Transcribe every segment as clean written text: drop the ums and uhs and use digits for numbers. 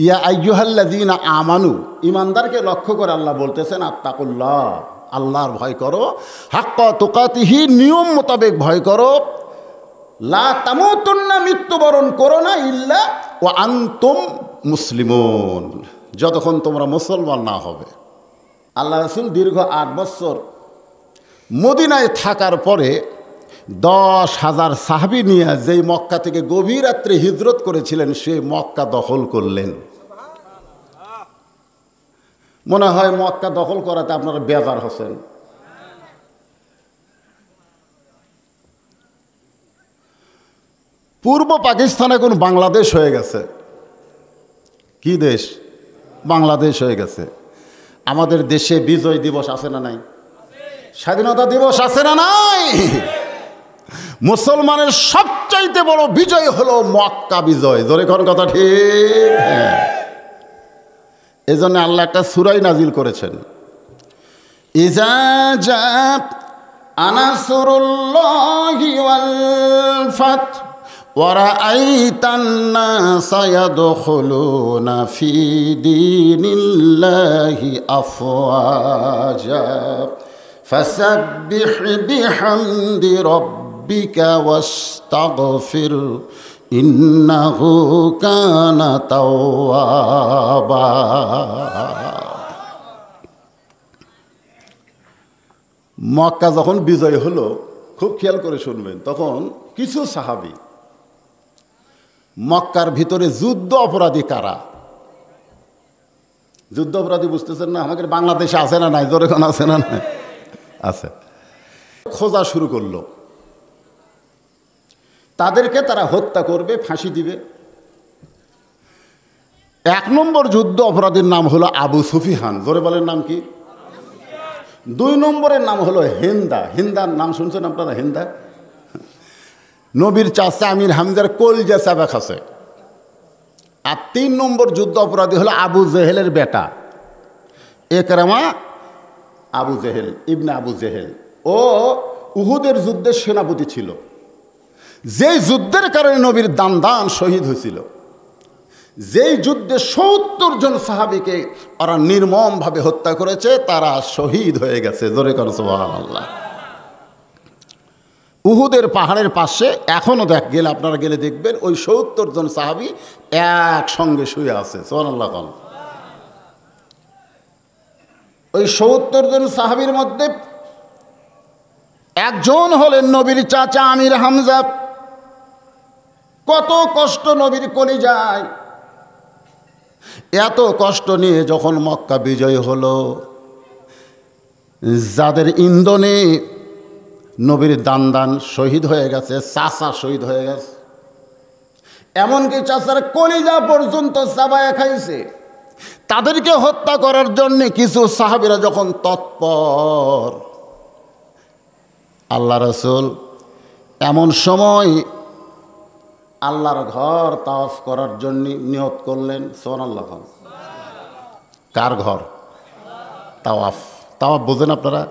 ইয়া আইয়ুহাল্লাযীনা আমানু, ঈমানদারকে লক্ষ্য করে আল্লাহ বলতেছেন আত্তাকুল্লাহ, আল্লাহর ভয় করো, হাক্কা তুকাতিহি, নিয়ম মোতাবেক ভয় করো, লা তামুতুন্না, মৃত্যুবরণ করো না, ইল্লা ওয়া আনতুম মুসলিমুন, যতক্ষণ তোমরা মুসলমান না হবে। আল্লাহ রাসূল দীর্ঘ ৮ বছর মদিনায় থাকার পরে 10,000 সাহাবী নিয়ে যেই মক্কা থেকে গভীর রাত্রে হিজরত করেছিলেন, সেই মক্কা দখল করলেন। মনে হয় মক্কা দখল করাতে আপনারা বেজার হচ্ছেন। পূর্ব পাকিস্তান এখন বাংলাদেশ হয়ে গেছে। কি দেশ? বাংলাদেশ হয়ে গেছে। আমাদের দেশে বিজয় দিবস আছে না নাই? স্বাধীনতা দিবস আছে না নাই? মুসলমানের সবচাইতে বড় বিজয় হলো মক্কা বিজয়। জোরে কোন কথা ঠিক? হ্যাঁ, এই জন্য আল্লাহ একটা সূরা নাজিল করেছেন, ইজা জাআ নাসরুল্লাহি ওয়াল ফাত ওয়া রাআইতান নাসা ইয়াদখুলুনা ফি দীনিল্লাহি আফওয়াজা ফাসাব্বিহ বিহামদি রাব্বিকা ওয়াস্তাগফির ইন্নাহু কানা তাওয়াবা। মক্কা যখন বিজয় হলো, খুব খেয়াল করে শুনবেন, তখন কিছু সাহাবী, মক্কার ভিতরে যুদ্ধ অপরাধী কারা? যুদ্ধ অপরাধী বুঝতেছেন না? আমাদের বাংলাদেশে আছে না নাই? জোরে কোন আছে না নাই? আছে। খোঁজা শুরু করলো, তাদেরকে তারা হত্যা করবে, ফাঁসি দিবে। 1 নম্বর যুদ্ধ অপরাধীর নাম হলো আবু সুফিয়ান। জোরে বলেন নাম কি? 2 নম্বরের নাম হলো হিন্দা। হিন্দার নাম শুনছেন আপনারা? হিন্দা নবীর চাচা আমির হামজার কলজা চাবা খাসে। আর 3 নম্বর যুদ্ধ অপরাধী হলো আবু জেহেলের বেটা একরামা, আবু জেহেল ইবনে আবু জেহেল। ও উহুদের যুদ্ধের সেনাপতি ছিল, যেই যুদ্ধের কারণে নবীর দান শহীদ হয়েছিল। যেই যুদ্ধে 70 জন সাহাবীকে ওরা নির্মমভাবে হত্যা করেছে, তারা শহীদ হয়ে গেছে। জোরে করো সুবহানাল্লাহ। উহুদের পাহাড়ের পাশে এখনও গেলে আপনারা গেলে দেখবেন ওই 70 জন সাহাবী একসঙ্গে শুয়ে আছে। সুবহানাল্লাহ। ওই 70 জন সাহাবীর মধ্যে একজন হলেন নবীর চাচা আমির হামজা। কত কষ্ট নবীর কলিজায়। এত কষ্ট নিয়ে যখন মক্কা বিজয় হলো, যাদের ইন্ধনে নবীর দান শহীদ হয়ে গেছে, চাচা শহীদ হয়ে গেছে, এমনকি চাচার কলিজা পর্যন্ত চাবায়া খাইছে, তাদেরকে হত্যা করার জন্য কিছু সাহাবীরা যখন তৎপর, আল্লাহ রাসূল এমন সময় আল্লাহর ঘর তাওয়াফ করার জন্য নিয়ত করলেন। সুবহানাল্লাহ। কার ঘর? তাওয়াফ। তাওয়াফ বোঝেন আপনারা?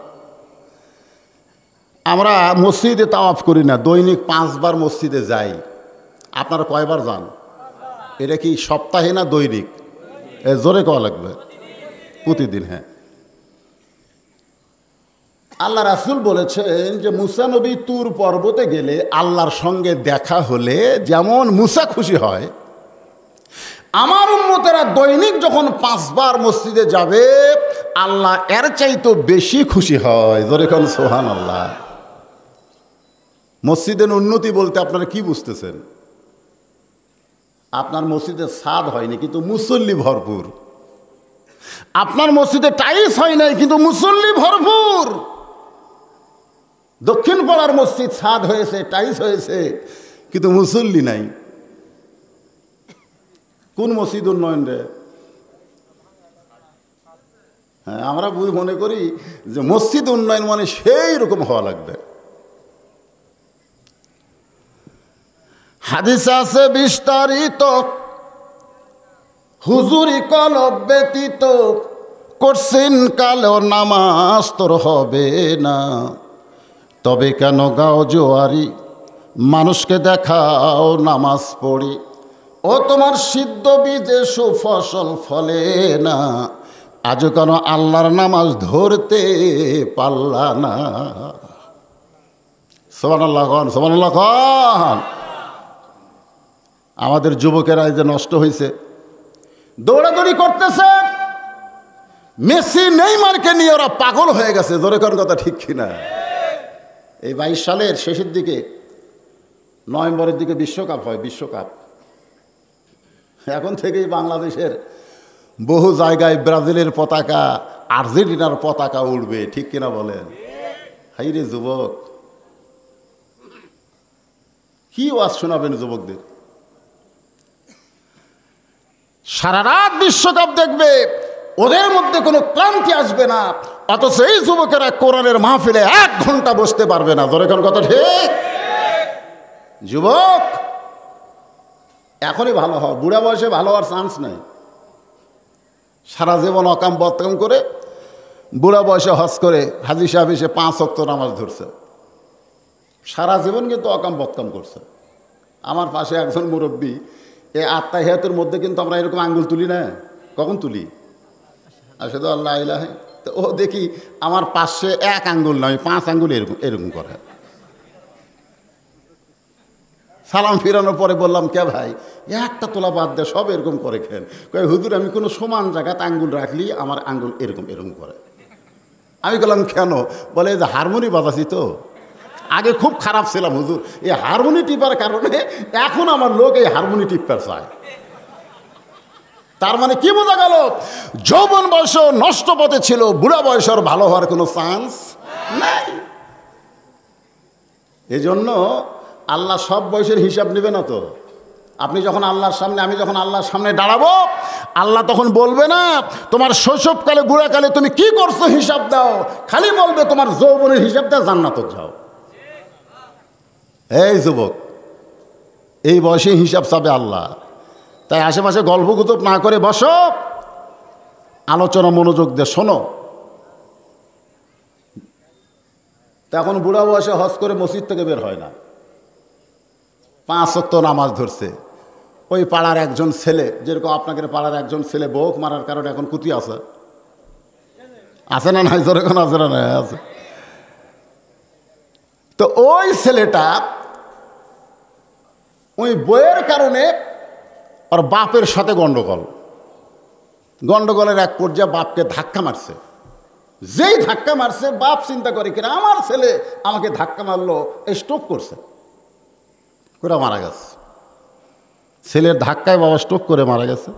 আমরা মসজিদে তাওয়াফ করি না, দৈনিক 5 বার মসজিদে যাই। আপনারা কয়বার যান? এটা কি সপ্তাহে না দৈনিক? জোরে কওয়া লাগবে। প্রতিদিন। হ্যাঁ, আল্লাহ রাসূল বলেছেন যে মুসা নবী তুর পর্বতে গেলে আল্লাহর সঙ্গে দেখা হলে যেমন মুসা খুশি হয়, আমার উম্মতেরা দৈনিক যখন 5 বার মসজিদে যাবে, আল্লাহ এর চাইতে বেশি খুশি হয়। জোরে কোন সুবহানাল্লাহ। মসজিদের উন্নতি বলতে আপনারা কি বুঝতেছেন? আপনার মসজিদে ছাদ হয়নি কিন্তু মুসল্লি ভরপুর। আপনার মসজিদে টাইলস হয় নাই কিন্তু মুসল্লি ভরপুর। দক্ষিণ পাড়ার মসজিদ ছাদ হয়েছে, টাইলস হয়েছে, কিন্তু মুসল্লি নাই। কোন মসজিদ উন্নয়ন রে? হ্যাঁ, আমরা মনে করি যে মসজিদ উন্নয়ন মানে সেই রকম হওয়া লাগবে। হাদিস আছে বিস্তারিত, হুজুরি কলব ব্যতীত করছেন কালো নামাজ তোর হবে না। তবে কেন গাও জোয়ারি, মানুষকে দেখাও নামাজ পড়ি, ও তোমার সিদ্ধ বীজে সুফসল ফলে না, আজ কেন আল্লাহর নামাজ ধরতে পারলা না? সুবহানাল্লাহ খান, সুবহানাল্লাহ খান। আমাদের যুবকেরা এই যে নষ্ট হয়েছে, দৌড়াদৌড়ি করতেছে, মেসি নেইমারকে নিয়ে ওরা পাগল হয়ে গেছে। জোরে কোন কথা ঠিক কিনা? এই 22 সালের শেষের দিকে, নভেম্বরের দিকে বিশ্বকাপ হয়, বিশ্বকাপ। এখন থেকেই বাংলাদেশের বহু জায়গায় ব্রাজিলের পতাকা, আর্জেন্টিনার পতাকা উড়বে, ঠিক কিনা বলেন? হাই রে যুবক, কি ওয়াজ শোনাবেন যুবকদের? সারা রাত বিশ্বকাপ দেখবে, ওদের মধ্যে কোনো ক্লান্তি আসবে না, অথচ এই যুবকেরা কোরআনের মাহফিলে 1 ঘন্টা বসতে পারবে না। ধরে কোন কথা ঠিক? যুবক, এখনই ভালো হও, বুড়া বয়সে ভালো হওয়ার চান্স নেই। সারা জীবন অকাম বদকাম করে বুড়া বয়সে হজ করে হাজি সাহেব এসে 5 ওয়াক্ত নামাজ ধরছে, সারা জীবন কিন্তু অকাম বদকাম করছে। আমার পাশে একজন মুরব্বী, এই আত্মাহিয়াতের মধ্যে কিন্তু আমরা এরকম আঙ্গুল তুলি না। কখন তুলি? আশহাদু আল্লা ইলাহা, তো ও দেখি আমার পাশে 1 আঙ্গুল নয় 5 আঙ্গুল এরকম এরকম করে। সালাম ফিরানোর পরে বললাম, কে ভাই, একটা তোলা বাদ দে, সব এরকম করে খেন। কয় হুজুর, আমি কোনো সমান জায়গাতে আঙ্গুল রাখলি আমার আঙ্গুল এরকম এরকম করে। আমি বললাম কেন? বলে যে হারমোনি বাজাছি তো, আগে খুব খারাপ ছিলাম হুজুর, এই হারমোনি টিপার কারণে এখন আমার লোক এই হারমোনি টিপার চায়। তার মানে কি বোঝা গেল? যৌবন বয়স নষ্ট পথে ছিল, বুড়া বয়সের ভালো হওয়ার কোনো চান্স নাই। এই জন্য আল্লাহ সব বয়সের হিসাব নেবে না তো। আপনি যখন আল্লাহর সামনে, আমি যখন আল্লাহর সামনে দাঁড়াবো, আল্লাহ তখন বলবে না তোমার শৈশবকালে বুড়াকালে তুমি কি করছো হিসাব দাও, খালি বলবে তোমার যৌবনের হিসাব দাও, জান্নাতে যাও। এই যুবক, এই বয়সে হিসাব চাবে আল্লাহ। তাই আশেপাশে গল্পগুজব না করে বসো, আলোচনা মনোযোগ দিয়ে শোনো। তখন বুড়া বয়সে হজ করে মসজিদ থেকে বের হয় না, 5 ওয়াক্ত নামাজ ধরছে। ওই পাড়ার একজন ছেলে, যেরকম আপনাদের পাড়ার একজন ছেলে বউ মারার কারণে এখন কুতি আছে, আছে না নাই? জোরে কোন আছে না নাই? আছে। তো ওই ছেলেটা ওই বইয়ের কারণে ওর বাপের সাথে গন্ডগোলের এক পর্যায়ে বাপকে ধাক্কা মারছে। যেই ধাক্কা মারছে, বাপ চিন্তা করে কিনা আমার ছেলে আমাকে ধাক্কা মারলো, স্ট্রোক করছে, করে মারা গেছে। ছেলের ধাক্কায় বাবা স্ট্রোক করে মারা গেছে।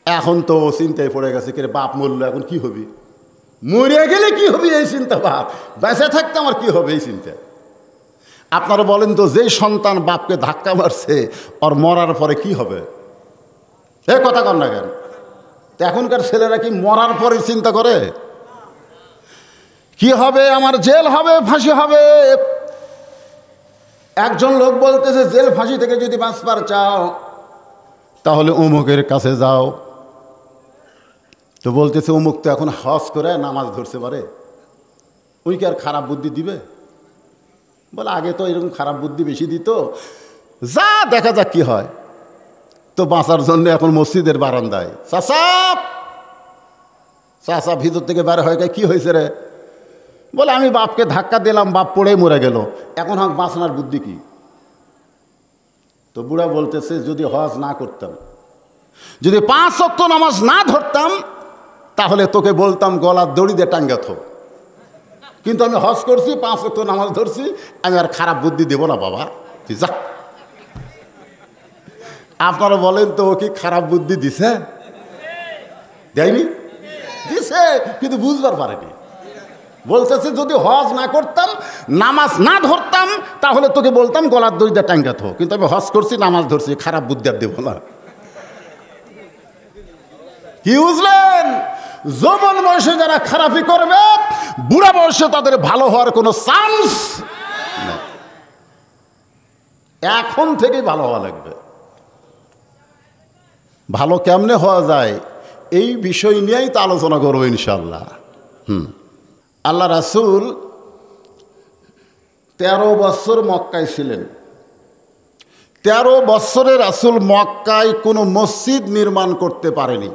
এখন তো চিন্তায় পড়ে গেছে, কে বাপ মরলো, এখন কি হবে, মরে গেলে কি হবে এই চিন্তা, বাপ বেঁচে থাকতে আমার কি হবে এই চিন্তা। আপনারা বলেন তো, যেই সন্তান বাপকে ধাক্কা মারছে, ওর মরার পরে কি হবে? এ কথা কন না কেন? এখনকার ছেলেরা কি মরার পরে চিন্তা করে? কি হবে, আমার জেল হবে, ফাঁসি হবে। একজন লোক বলতেছে, জেল ফাঁসি থেকে যদি বাঁচবার চাও তাহলে অমুকের কাছে যাও। তো বলতেছে, অমুক তো এখন হজ করে নামাজ ধরতে পারে, ওই কি আর খারাপ বুদ্ধি দিবে? বলে আগে তো এরকম খারাপ বুদ্ধি বেশি দিত, যা দেখা যাক কি হয়। তো বাঁচার জন্য এখন মসজিদের বারান্দায়, চাচা ভিতর থেকে বের হয়ে গেছে, কি হয়েছে রে? বলে আমি বাপকে ধাক্কা দিলাম, বাপ পড়ে মরে গেল, এখন হোক বাঁচানোর বুদ্ধি কি? তো বুড়া বলতেছে, যদি হজ না করতাম, যদি 5 ওয়াক্ত নামাজ না ধরতাম, তাহলে তোকে বলতাম গলার দড়ি দিয়ে টাঙ্গা থো। কিন্তু আমি হজ করছি, 5 ওয়াক্ত নামাজ ধরছি, আমি আর খারাপ বুদ্ধি দেব না বাবা, তুই যা। আপনারা বলেন তো, ও কি খারাপ বুদ্ধি দিছে? দেয়নি? দিছে, কিন্তু বুঝবার পারেনি। বলতেছে যদি হজ না করতাম, নামাজ না ধরতাম, তাহলে তোকে বলতাম গলার দড়ি দিয়ে টাঙ্গা থো। কিন্তু আমি হজ করছি, নামাজ ধরছি, খারাপ বুদ্ধি আর দেব না। কি বুঝলেন? যৌবন বয়সে যারা খারাপি করবে, বুড়া বয়সে তাদের ভালো হওয়ার কোনো চান্স নেই। এখন থেকেই ভালো হওয়া লাগবে। ভালো কেমনে হওয়া যায়, এই বিষয় নিয়েই তো আলোচনা করবো ইনশাল্লাহ। আল্লাহ রাসূল 13 বছর মক্কায় ছিলেন। 13 বছরে রাসূল মক্কায় কোনো মসজিদ নির্মাণ করতে পারেনি।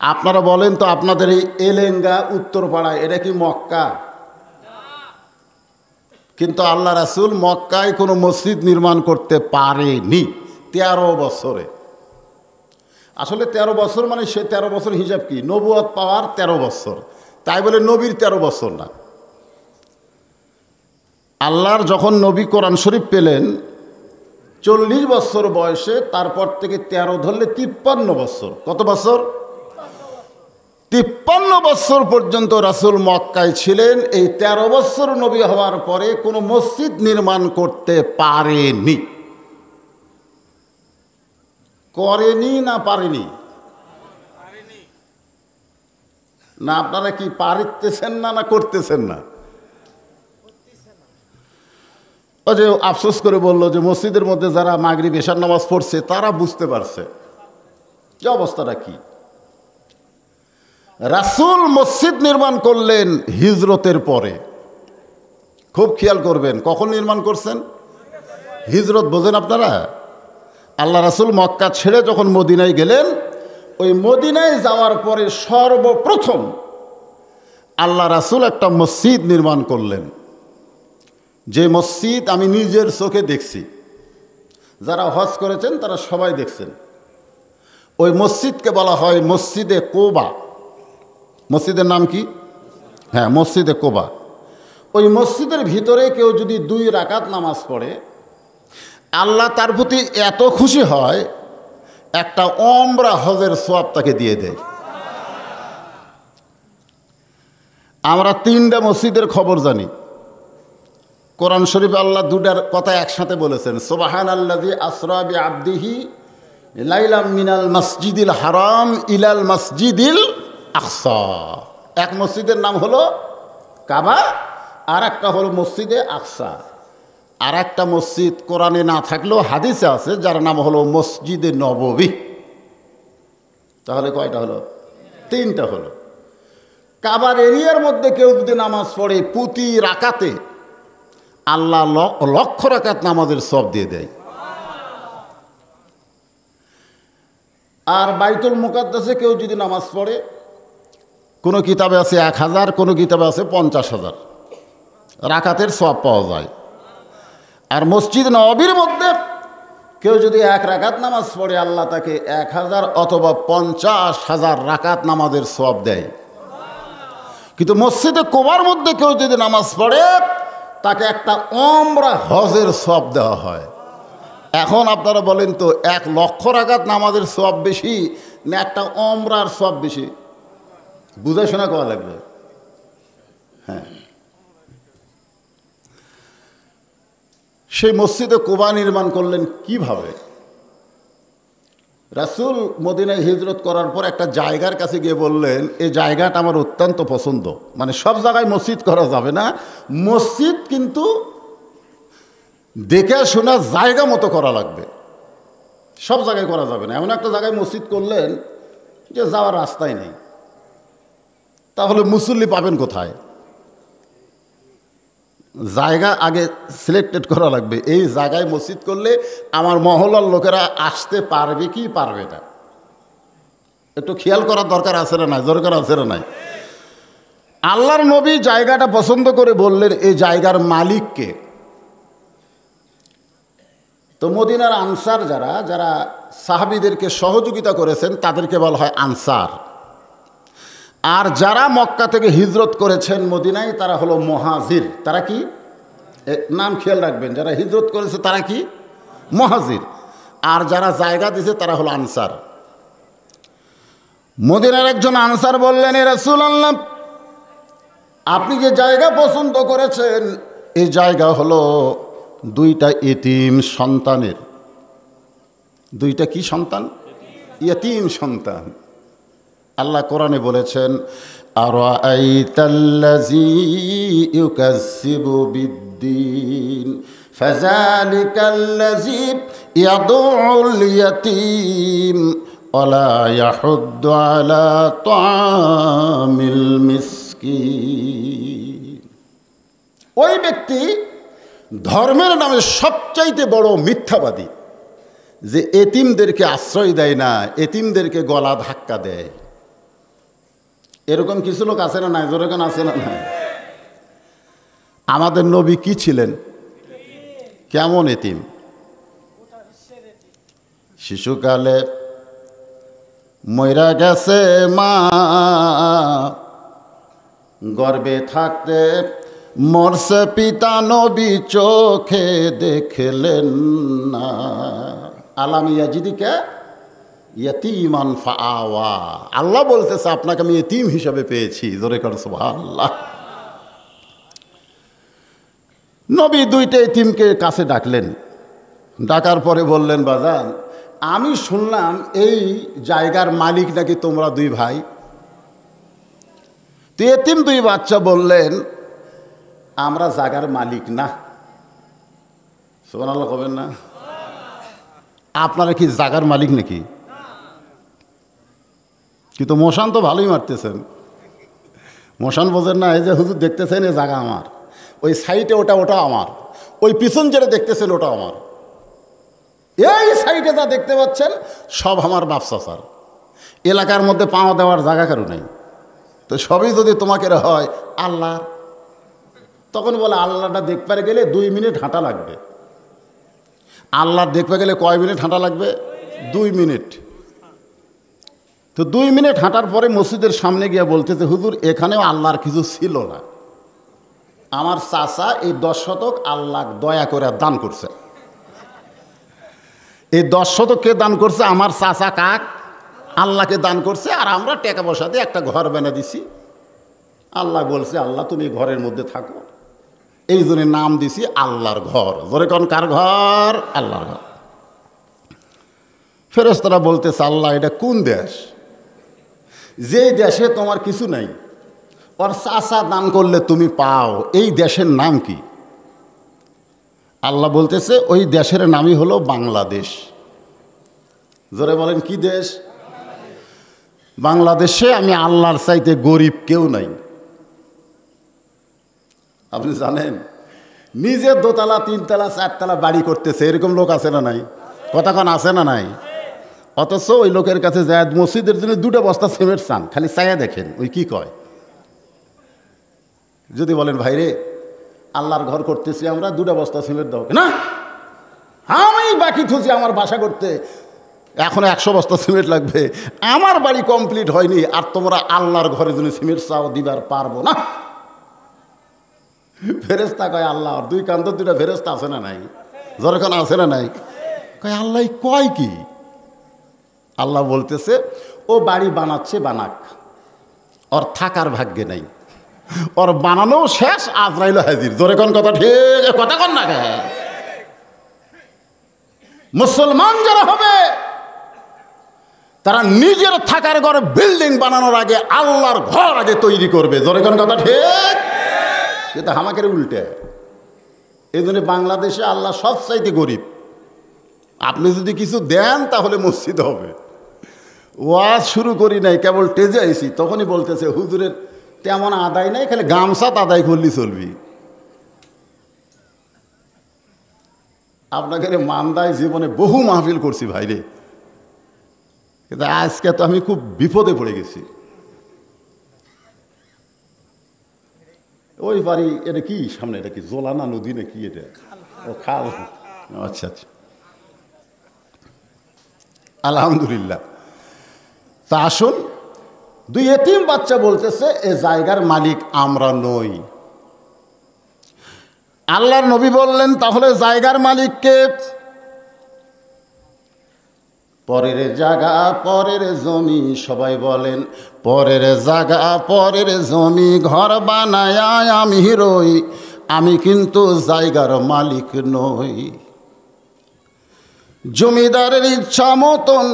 আপনারা বলেন তো, আপনাদের এই এলেঙ্গা উত্তরপাড়ায় এটা কি মক্কা? কিন্তু আল্লাহ রাসূল মক্কায় কোনো মসজিদ নির্মাণ করতে পারেনি 13 বছরে। আসলে 13 বছর মানে সে 13 বছর হিসাব কি? নবুয়ত পাওয়ার 13 বছর, তাই বলে নবীর 13 বছর না। আল্লাহর যখন নবী কোরআন শরীফ পেলেন 40 বছর বয়সে, তারপর থেকে 13 ধরলে 53 বছর। কত বছর? 53 বছর পর্যন্ত রাসূল মক্কায় ছিলেন। এই 13 বছর নবী হওয়ার পরে কোনো মসজিদ নির্মাণ করতে পারেনি। করেনি না পারেনি? না আপনারা কি পারিতেছেন না না করতেছেন না? ও যে আফসোস করে বললো যে মসজিদের মধ্যে যারা মাগরিব এশার নামাজ পড়ছে তারা বুঝতে পারছে যে অবস্থাটা কি। রাসূল মসজিদ নির্মাণ করলেন হিজরতের পরে। খুব খেয়াল করবেন, কখন নির্মাণ করছেন? হিজরত বোঝেন আপনারা? আল্লাহ রাসূল মক্কা ছেড়ে যখন মদিনায় গেলেন, ওই মদিনায় যাওয়ার পরে সর্বপ্রথম আল্লাহ রাসূল একটা মসজিদ নির্মাণ করলেন, যে মসজিদ আমি নিজের চোখে দেখছি। যারা হজ করেছেন তারা সবাই দেখছেন। ওই মসজিদকে বলা হয় মসজিদে কোবা। মসজিদের নাম কি? হ্যাঁ, মসজিদে কোবা। ওই মসজিদের ভিতরে কেউ যদি 2 রাকাত নামাজ পড়ে, আল্লাহ তার প্রতি এত খুশি হয়, একটা ওমরা হজের সওয়াব তাকে দিয়ে দেয়। আমরা 3টা মসজিদের খবর জানি। কোরআন শরীফে আল্লাহ 2টার কথা একসাথে বলেছেন, সুবহানাল্লাযী আসরা বিআবদিহি লাইলাম মিনাল মসজিদিল হারাম ইলাল মসজিদিল আকসা। এক মসজিদের নাম হলো কাবা, আর একটা হলো মসজিদে আকসা। আর একটা মসজিদ কোরআনে না থাকলেও হাদিসে আছে, যার নাম হলো মসজিদে নববী। তাহলে কয়টা হলো? 3টা হলো। কাবার এরিয়ার মধ্যে কেউ যদি নামাজ পড়ে, প্রতি রাকাতে আল্লাহ লক্ষ রাকাত নামাজের সওয়াব দিয়ে দেয়। আর বাইতুল মুকাদ্দাসে কেউ যদি নামাজ পড়ে, কোনো কিতাবে আছে 1000, কোনো কিতাবে আছে 50,000 রাকাতের সওয়াব পাওয়া যায়। আর মসজিদ নববীর মধ্যে কেউ যদি 1 রাকাত নামাজ পড়ে, আল্লাহ তাকে 1000 অথবা 50,000 রাকাত নামাজের সওয়াব দেয়। কিন্তু মসজিদে কোবার মধ্যে কেউ যদি নামাজ পড়ে, তাকে একটা ওমরা হজের সওয়াব দেওয়া হয়। এখন আপনারা বলেন তো, 1 লক্ষ রাকাত নামাজের সওয়াব বেশি না একটা ওমরার সওয়াব বেশি? বুঝে শোনা করা লাগবে। হ্যাঁ, সেই মসজিদে কোবা নির্মাণ করলেন কিভাবে? রাসূল মদিনায় হিজরত করার পর একটা জায়গার কাছে গিয়ে বললেন, এই জায়গাটা আমার অত্যন্ত পছন্দ। মানে সব জায়গায় মসজিদ করা যাবে না, মসজিদ কিন্তু দেখে শোনা জায়গা মতো করা লাগবে। সব জায়গায় করা যাবে না। এমন একটা জায়গায় মসজিদ করলেন যে যাওয়ার রাস্তাই নেই, তাহলে মুসল্লি পাবেন কোথায়? জায়গা আগে সিলেক্টেড করা লাগবে। এই জায়গায় মসজিদ করলে আমার মহল্লার লোকেরা আসতে পারবে কি পারবে না, একটু খেয়াল করার দরকার আছে না নাই? দরকার আছে না নাই? আল্লাহর নবী জায়গাটা পছন্দ করে বললেন, এই জায়গার মালিককে। তো মদিনার আনসার যারা যারা সাহাবীদেরকে সহযোগিতা করেছেন তাদেরকে বলা হয় আনসার। আর যারা মক্কা থেকে হিজরত করেছেন মদিনায় তারা হলো মুহাজির। তারা কি? নাম খেয়াল রাখবেন, যারা হিজরত করেছে তারা কি? মুহাজির। আর যারা জায়গা দিয়েছে তারা হলো আনসার। মদিনার একজন আনসার বললেন, এ রাসূলুল্লাহ, আপনি যে জায়গা পছন্দ করেছেন, এই জায়গা হলো 2টা এতিম সন্তানের। 2টা কি সন্তান? এতিম সন্তান। আল্লাহ কোরআনে বলেছেন, আরাআইতাল্লাযী ইউকাজ্জিবু বিদ্দীন ফাযালিকাল্লাযী ইয়াদউল ইয়াতীম ওয়ালা ইয়াহুদ্দু আলা তাআমিল মিসকিন। ওই ব্যক্তি ধর্মের নামে সবচাইতে বড় মিথ্যাবাদী যে এতিমদেরকে আশ্রয় দেয় না, এতিমদেরকে গলা ধাক্কা দেয়। এরকম কিছু লোক আছে না নাই? যেরকম আছে না নাই? আমাদের নবী কি ছিলেন? কেমন এতিম? শিশুকালে মইরা গেছে মা, গর্ভে থাকতে মরছে পিতা, নবী চোখে দেখলেন না। আলাম ইয়াজিদিকা ইয়াতীমান ফাআওয়া। আল্লাহ বলতেছে আপনাকে আমি এতিম হিসাবে পেয়েছি। জোরে কর সুবহানাল্লাহ। নবী দুইটা এতিমকে কাছে ডাকলেন, ডাকার পরে বললেন, বাজান আমি শুনলাম এই জায়গার মালিক নাকি তোমরা দুই ভাই। তো এতিম দুই বাচ্চা বললেন, আমরা জায়গার মালিক না। সুবহানাল্লাহ কবেন না? আপনারা কি জায়গার মালিক নাকি? কিন্তু মশান তো ভালোই মারতেছেন। মশান বোঝেন না? এই যে হুজুর দেখতেছেন এই জায়গা আমার, ওই সাইডে ওটা আমার, ওই পিছন যেটা দেখতেছেন ওটা আমার, এই সাইডে যা দেখতে পাচ্ছেন সব আমার ব্যবসা স্যার। এলাকার মধ্যে পাওয়া দেওয়ার জায়গা কারো নেই। তো সবই যদি তোমাকে হয় আল্লাহ, তখন বলে আল্লাহটা দেখতে গেলে 2 মিনিট হাঁটা লাগবে। আল্লাহ দেখতে গেলে কয় মিনিট হাঁটা লাগবে? 2 মিনিট। তো 2 মিনিট হাঁটার পরে মসজিদের সামনে গিয়ে বলতেছে, হুজুর এখানেও আল্লাহর কিছু ছিল না, আমার চাচা এই 10 শতক আল্লাহ দয়া করে দান করছে। এই 10 শতককে দান করছে আমার চাচা, কাক আল্লাহকে দান করছে, আর আমরা টাকা পয়সা দিয়ে একটা ঘর বানিয়ে দিছি। আল্লাহ বলছে, আল্লাহ তুমি ঘরের মধ্যে থাকো, এই জন্য নাম দিছি আল্লাহর ঘর। জোরে কোন কার ঘর? আল্লাহর ঘর। ফেরেশতারা বলতেছে, আল্লাহ এটা কোন দেশ? যে দেশে তোমার কিছু নাই, ওর চাচা দান করলে তুমি পাও, এই দেশের নাম কি? আল্লাহ বলতেছে, ওই দেশের নামই হলো বাংলাদেশ। জোরে বলেন কি দেশ? বাংলাদেশে আমি আল্লাহর চাইতে গরিব কেউ নাই। আপনি জানেন, নিজে 2 তলা 3 তলা 4 তলা বাড়ি করতেছে, এরকম লোক আছে না নাই? কতক্ষণ আছে না নাই? অথচ ওই লোকের কাছে যায় মসজিদের জন্য 2টা বস্তা সিমেন্ট চান, খালি চাইয়া দেখেন ওই কি কয়। যদি বলেন ভাই রে আল্লাহর ঘর করতেছি আমরা, 2টা বস্তা সিমেন্ট দাও, না আমি বাকি থুছি আমার বাসা করতে, এখন 100 বস্তা সিমেন্ট লাগবে, আমার বাড়ি কমপ্লিট হয়নি, আর তোমরা আল্লাহর ঘরের জন্য সিমেন্ট চাও, দিবার পারবো না। ফেরেশতা কয় আল্লাহ, 2 কান্ত 2টা ফেরেশতা আছে না নাই? যখন আছে না নাই? কয় আল্লাহ কয় কি? আল্লাহ বলতেছে, ও বাড়ি বানাচ্ছে, বানাক, ওর থাকার ভাগ্যে নাই, ওর বানানো শেষ, আজরাইল হাজির। জোরে কোন কথা ঠিক, কথা কন না। মুসলমান যারা হবে তারা নিজের থাকার ঘরে বিল্ডিং বানানোর আগে আল্লাহর ঘর আগে তৈরি করবে। জোরে কোন কথা ঠিক। কিন্তু আমাদের উল্টে। এই জন্য বাংলাদেশে আল্লাহ সবচাইতে গরিব। আপনি যদি কিছু দেন তাহলে মসজিদ হবে। ওয়াজ শুরু করি নাই, কেবল টেজে আইছি, তখনই বলতেছে হুজুরের তেমন আদায় নাই, খালি গামছাত আদায় করলি চলবি। আপনাকে মান্দায় জীবনে বহু মাহফিল করছি ভাইরে, কিন্তু আজকে তো আমি খুব বিপদে পড়ে গেছি। ওই বাড়ি এটা কি সামনে, এটা কি জোলানা নদী না কি? এটা ও খাল। আচ্ছা আচ্ছা, আলহামদুলিল্লাহ। তা আসুন, 2 এতিম বাচ্চা বলতেছে এ জায়গার মালিক আমরা নই। আল্লাহর নবী বললেন, তাহলে জায়গার মালিককে? পরের জায়গা পরের জমি, সবাই বলেন পরের জায়গা পরের জমি, ঘর বানায় আমি রই, আমি কিন্তু জায়গার মালিক নই। জমিদারের ইচ্ছা মতন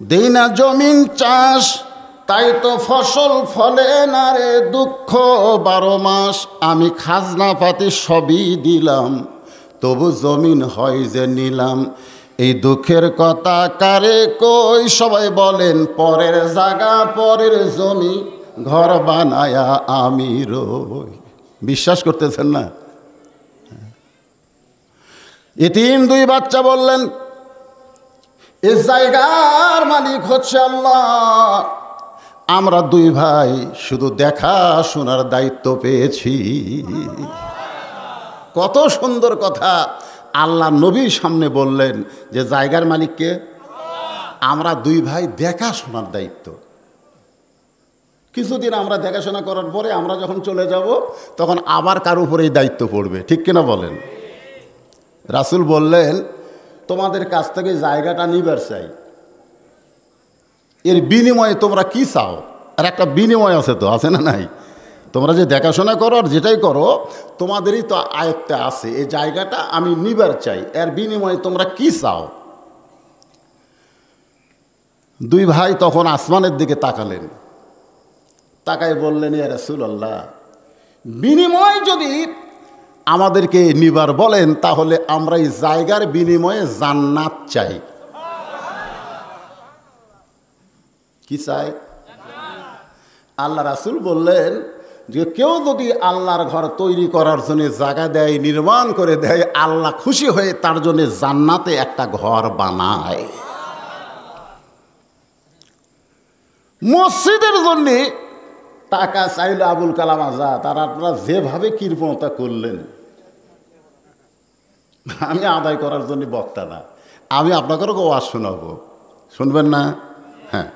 দেই না জমিন চাষ, তাই তো ফসল ফলে না রে, দুঃখ 12 মাস। আমি খাজনা পাতি সবই দিলাম, তবু জমিন হয় যে নিলাম, এই দুঃখের কথা কারে কই? সবাই বলেন পরের জায়গা পরের জমি, ঘর বানায়া আমি রই। বিশ্বাস করতেছেন না? এতিম দুই বাচ্চা বললেন, এ জায়গার মালিক হচ্ছে আল্লাহ, আমরা দুই ভাই শুধু দেখাশোনার দায়িত্ব পেয়েছি। কত সুন্দর কথা আল্লাহ নবীর সামনে বললেন যে জায়গার মালিককে, আমরা দুই ভাই দেখাশোনার দায়িত্ব। কিছুদিন আমরা দেখাশোনা করার পরে আমরা যখন চলে যাব তখন আবার কার উপরে এই দায়িত্ব পড়বে, ঠিক কিনা বলেন? রাসূল বললেন, তোমাদের কাছ থেকে জায়গাটা নিবার চাই, এর বিনিময়ে তোমরা কি চাও? আর একটা বিনিময় আছে, তো আছে না নাই? তোমরা যে দেখাশোনা করো আর যেটাই করো তোমাদেরই তো আয়ত্তে আছে, এই জায়গাটা আমি নিবার চাই, এর বিনিময়ে তোমরা কি চাও? দুই ভাই তখন আসমানের দিকে তাকালেন, তাকায় বললেন, ইয়া রাসূলুল্লাহ, বিনিময় যদি আমাদেরকে নিবার বলেন তাহলে আমরা এই জায়গার বিনিময়ে জান্নাত চাই। কি চাই? আল্লাহ রাসূল বললেন যে কেউ যদি আল্লাহর ঘর তৈরি করার জন্য জায়গা দেয়, নির্মাণ করে দেয়, আল্লাহ খুশি হয়ে তার জন্য জান্নাতে একটা ঘর বানায়। মসজিদের জন্য টাকা চাইলে আবুল কালাম আজাদ, আর আপনারা যেভাবে কৃপণতা করলেন, আমি আদায় করার জন্য বক্তা না, আমি আপনাদেরকে ওয়াজ শোনাবো, শুনবেন না? হ্যাঁ,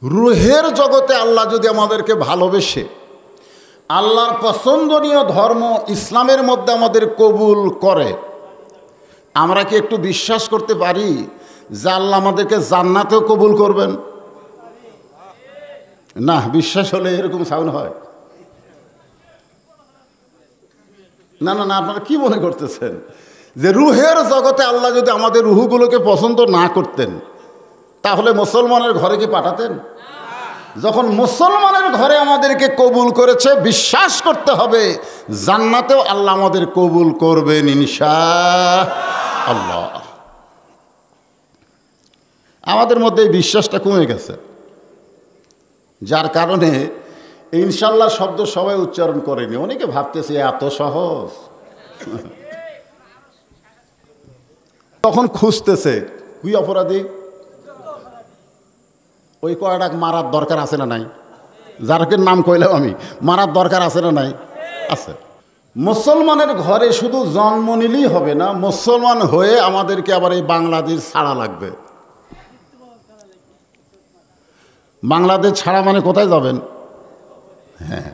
রুহের জগতে আল্লাহ যদি আমাদেরকে ভালোবেসে আল্লাহর পছন্দনীয় ধর্ম ইসলামের মধ্যে আমাদের কবুল করে, আমরা কি একটু বিশ্বাস করতে পারি যে আল্লাহ আমাদেরকে জান্নাতেও কবুল করবেন? না, বিশ্বাস হলে এরকম সাউন্ড হয় না। না না, আপনারা কি মনে করতেছেন যে রুহের জগতে আল্লাহ যদি আমাদের রুহগুলোকে পছন্দ না করতেন তাহলে মুসলমানের ঘরে কি পাঠাতেন? যখন মুসলমানের ঘরে আমাদেরকে কবুল করেছে, বিশ্বাস করতে হবে জান্নাতেও আল্লাহ আমাদের কবুল করবেন ইনশাআল্লাহ। আমাদের মধ্যে এই বিশ্বাসটা কমে গেছে, যার কারণে ইনশাআল্লাহ শব্দ সবাই উচ্চারণ করেনি। অনেকে ভাবতেছে এত সহজ, তখন খুঁজতেছে কি অপরাধী, ওই কয়টা মারার দরকার আছে না নাই? যারকে নাম কইলাম আমি, মারার দরকার আছে না নাই? আছে। মুসলমানের ঘরে শুধু জন্ম নিলেই হবে না, মুসলমান হয়ে আমাদেরকে আবার এই বাংলাদেশ ছাড়া লাগবে। বাংলাদেশ ছাড়া মানে কোথায় যাবেন? হ্যাঁ,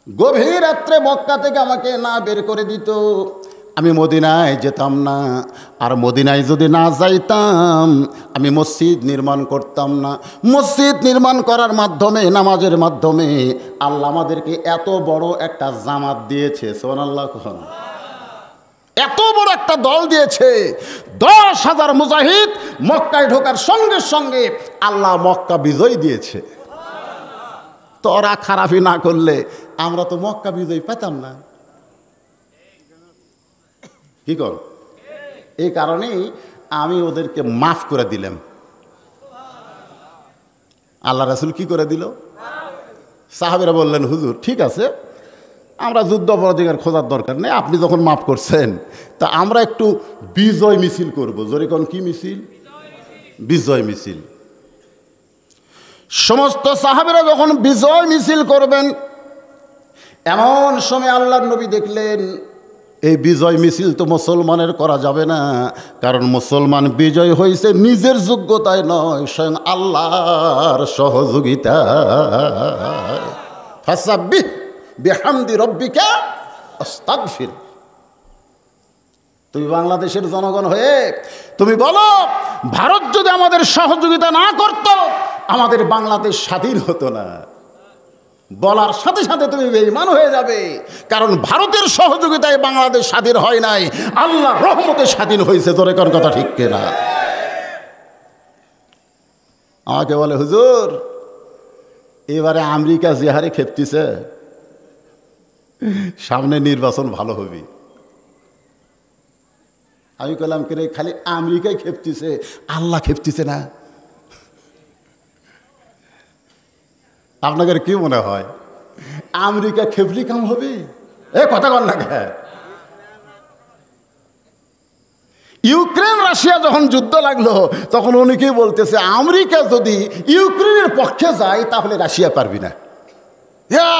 গভীর রাত্রে মক্কা থেকে আমাকে না বের করে দিত, আমি মদিনায় যেতাম না, আর মদিনায় যদি না যাইতাম আমি মসজিদ নির্মাণ করতাম না। মসজিদ নির্মাণ করার মাধ্যমে, নামাজের মাধ্যমে আল্লাহ আমাদেরকে এত বড় একটা জামাত দিয়েছে, সুবহানাল্লাহ, এত বড় একটা দল দিয়েছে। 10,000 মুজাহিদ মক্কায় ঢোকার সঙ্গে সঙ্গে আল্লাহ মক্কা বিজয় দিয়েছে। তো ওরা খারাপই না করলে আমরা তো মক্কা বিজয় পেতাম না, কি কর? এই কারণেই আমি ওদেরকে মাফ করে দিলাম। আল্লাহ রাসূল কি করে দিল? সাহাবীরা বললেন, হুজুর ঠিক আছে, আমরা যুদ্ধ অপরাধীদের খোঁজার দরকার নেই, আপনি যখন মাফ করছেন তা আমরা একটু বিজয় মিছিল করব। জোরে কোন, কি মিছিল? বিজয় মিছিল। সমস্ত সাহাবীরা যখন বিজয় মিছিল করবেন, এমন সময় আল্লাহর নবী দেখলেন এই বিজয় মিছিল তো মুসলমানের করা যাবে না, কারণ মুসলমান বিজয় হয়েছে নিজের যোগ্যতায় নয়, স্বয়ং আল্লাহর সহযোগিতায়। ফাসাব্বিহ বিহামদি রব্বিকা আস্তাগফির। তুমি বাংলাদেশের জনগণ হয়ে তুমি বলো, ভারত যদি আমাদের সহযোগিতা না করত আমাদের বাংলাদেশ স্বাধীন হতো না। বলার সাথে সাথে তুমি বেঈমান হয়ে যাবে, কারণ ভারতের সহযোগিতায় বাংলাদেশ স্বাধীন হয় নাই, আল্লাহর রহমতে স্বাধীন হয়েছে। তোরে কোন কথা ঠিক কিনা? আমাকে বলে, হুজুর এবারে আমেরিকা যে হারে খেপতিছে, সামনে নির্বাচন ভালো হবে। আমি বললাম, কে খালি আমেরিকায় খেপতিছে, আল্লাহ খেপতিছে না? আপনাদের কি মনে হয় আমেরিকা খেপলি কাম হবে? এ কথা কর না, ইউক্রেন রাশিয়া যখন যুদ্ধ লাগলো তখন অনেকেই বলতেছে আমেরিকা যদি ইউক্রেনের পক্ষে যায় তাহলে রাশিয়া পারবি না।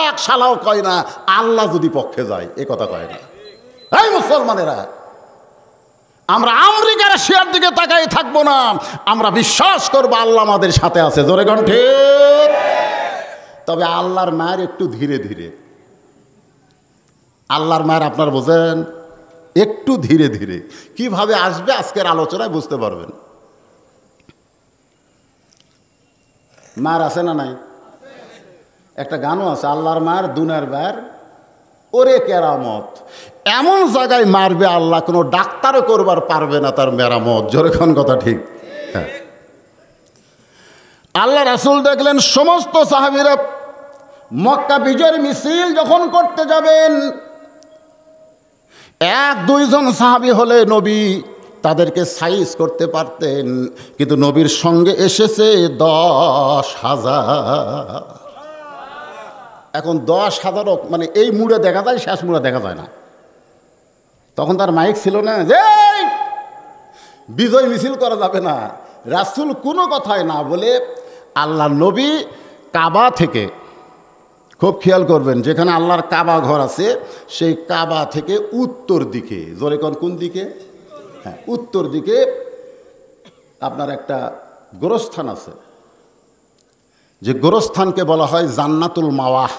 এক শালাও কয় না আল্লাহ যদি পক্ষে যায়, এ কথা কয় না। এই মুসলমানেরা, আমরা আমেরিকা রাশিয়ার দিকে তাকাই থাকবো না, আমরা বিশ্বাস করবো আল্লাহ আমাদের সাথে আছে। জোরে কোন ঠিক? তবে আল্লাহর মায়ের একটু ধীরে ধীরে, আল্লাহর মায়ের আপনার বোঝেন একটু ধীরে ধীরে কিভাবে আসবে আজকের আলোচনায় বুঝতে পারবেন। মার আছে না নাই? একটা গানও আছে, আল্লাহর মার দুনার বার ওরে কেরামত। এমন জায়গায় মারবে আল্লাহ, কোনো ডাক্তারও করবার পারবে না তার মেরামত। যেরকম কথা ঠিক। হ্যাঁ, আল্লাহ রাসূল দেখলেন সমস্ত সাহাবীরা মক্কা বিজয়ের মিছিল যখন করতে যাবেন, এক দুইজন সাহাবী হলে নবী তাদেরকে সাইজ করতে পারতেন, কিন্তু নবীর সঙ্গে এসেছে 10,000। এখন 10,000 মানে এই মুড়ে দেখা যায়, শেষ মুড়ে দেখা যায় না। তখন তার মাইক ছিল না যে বিজয় মিছিল করা যাবে না। রাসূল কোনো কথাই না বলে আল্লাহ নবী কাবা থেকে, খুব খেয়াল করবেন, যেখানে আল্লাহর কাবা ঘর আছে সেই কাবা থেকে উত্তর দিকে, জোরে কোন দিকে? হ্যাঁ, উত্তর দিকে আপনার একটা গোরস্থান আছে, যে গোরস্থানকে বলা হয় জান্নাতুল মাওয়াহ।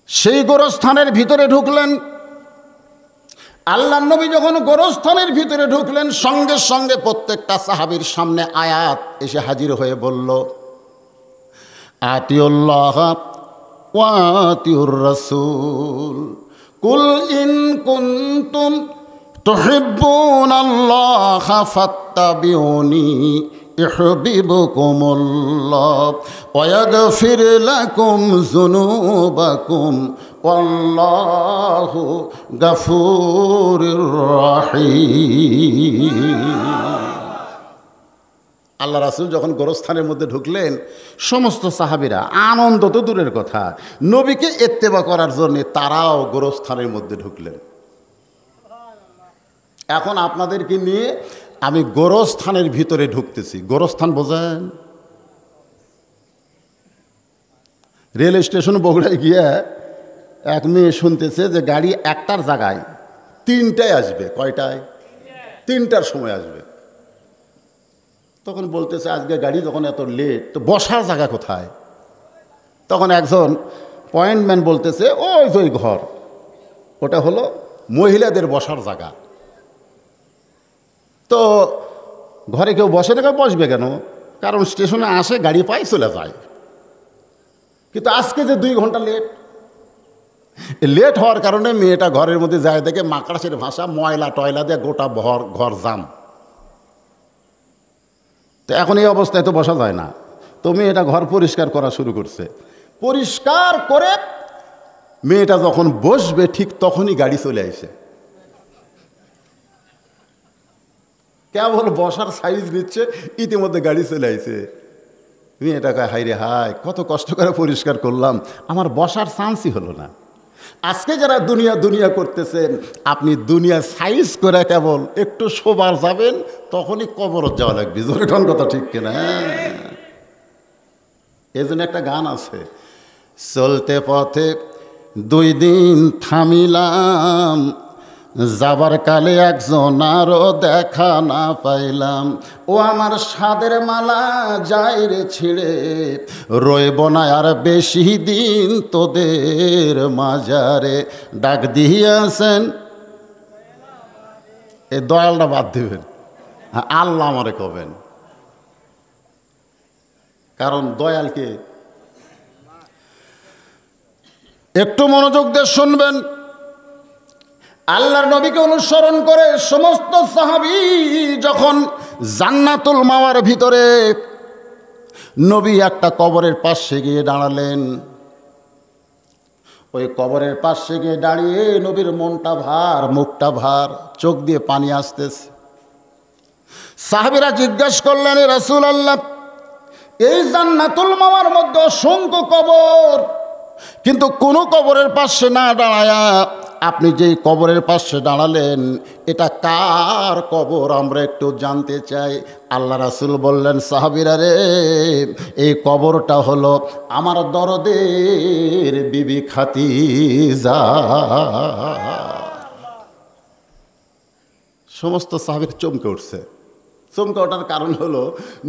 সেই গোরস্থানের ভিতরে ঢুকলেন। আল্লাহর নবী যখন গোরস্থানের ভিতরে ঢুকলেন, সঙ্গে সঙ্গে প্রত্যেকটা সাহাবীর সামনে আয়াত এসে হাজির হয়ে বলল, আতিউল্লাহ ওয়া আতিউর রাসূল কুল ইন কুনতুম তুহিব্বুনাল্লাহা ফাত্তাবিউনি ইউহিব্বুকুমুল্লাহ ওয়া ইয়াগফির লাকুম যুনুবাকুম ওয়াল্লাহু গফুরুর রহিম। আল্লাহ রাসূল যখন গোরস্থানের মধ্যে ঢুকলেন, সমস্ত সাহাবীরা আনন্দ তো দূরের কথা, নবীকে ইত্তেবা করার জন্য তারাও গোরস্থানের মধ্যে ঢুকলেন। এখন আপনাদেরকে নিয়ে আমি গোরস্থানের ভিতরে ঢুকতেছি। গোরস্থান বোঝেন? রেল স্টেশন বগুড়ায় গিয়ে এক মেয়ে শুনতেছে যে গাড়ি একটার জায়গায় 3টায় আসবে। কয়টায়? 3টার সময় আসবে। তখন বলতেছে আজকে গাড়ি যখন এত লেট, তো বসার জায়গা কোথায়? তখন একজন পয়েন্টম্যান বলতেছে ওই যে ঘর, ওটা হলো মহিলাদের বসার জায়গা। তো ঘরে কেউ বসে না, কেউ বসবে কেন? কারণ স্টেশনে আসে, গাড়ি পায়, চলে যায়। কিন্তু আজকে যে 2 ঘন্টা লেট হওয়ার কারণে মেয়েটা ঘরের মধ্যে যায়, দেখে মাকড়াসের ভাষা, ময়লা টয়লা দিয়ে গোটা ঘর জাম। তো এখন এই অবস্থায় তো বসা যায় না। তো মেয়েটা ঘর পরিষ্কার করা শুরু করছে। পরিষ্কার করে মেয়েটা যখন বসবে ঠিক তখনই গাড়ি চলে আসে। কেবল বসার সাইজ নিচ্ছে, ইতিমধ্যে গাড়ি চলে আসে। মেয়েটা কয় হাই রে হাই, কত কষ্ট করে পরিষ্কার করলাম, আমার বসার চান্সই হলো না। আজকে যারা দুনিয়া করতেছেন, আপনি দুনিয়া সাইজ করে কেবল একটু শোবার যাবেন, তখনই কবরত যাওয়া লাগবে। যেরকম কথা ঠিক কিনা? এই জন্য একটা গান আছে, চলতে পথে 2 দিন থামিলাম, যাবার কালে একজন আরও দেখা না পাইলাম। ও আমার সাদের মালা যাই রে ছিঁড়ে, রইব না আর বেশি দিন তোদের মাজারে। ডাক দিয়াছেন, এই দয়ালটা বাদ দিবেন, আল্লাহ আমারে কবেন, কারণ দয়ালকে একটু মনোযোগ দিয়ে শুনবেন। আল্লাহর নবীকে অনুসরণ করে সমস্ত সাহাবী যখন জান্নাতুল মাওয়ার ভিতরে, নবী একটা কবরের পাশে গিয়ে দাঁড়ালেন। ওই কবরের পাশে গিয়ে দাঁড়িয়ে নবীর মনটা ভার, মুখটা ভার, চোখ দিয়ে পানি আসতেছে। সাহাবীরা জিজ্ঞাসা করলেন, রাসূলুল্লাহ, এই জান্নাতুল মাওয়ার মধ্যে অসংখ্য কবর, কিন্তু কোনো কবরের পাশে না দাঁড়ায়া আপনি যেই কবরের পাশে দাঁড়ালেন এটা কার কবর আমরা একটু জানতে চাই। আল্লাহ রাসূল বললেন, সাহাবীরা রে, এই কবরটা হলো আমার দরদের বিবি খাদিজা। সমস্ত সাহাবীর চমকে উঠছে। চমকে ওঠার কারণ হলো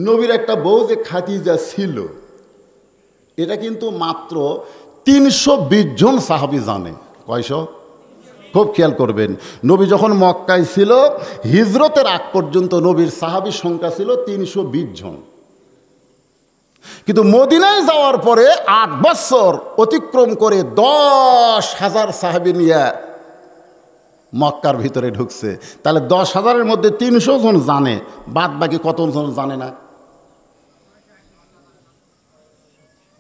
নবীর একটা বউ যে খাদিজা ছিল এটা কিন্তু মাত্র 320 জন সাহাবী জানে। কয়শো? খুব খেয়াল করবেন, নবী যখন মক্কায় ছিল হিজরতের আগ পর্যন্ত নবীর সাহাবী সংখ্যা ছিল 320 জন, কিন্তু মদিনায় যাওয়ার পরে 8 বছর অতিক্রম করে 10,000 সাহাবী নিয়ে মক্কার ভিতরে ঢুকছে। তাহলে 10,000-এর মধ্যে 300 জন জানে, বাদ বাকি কতজন জানে না?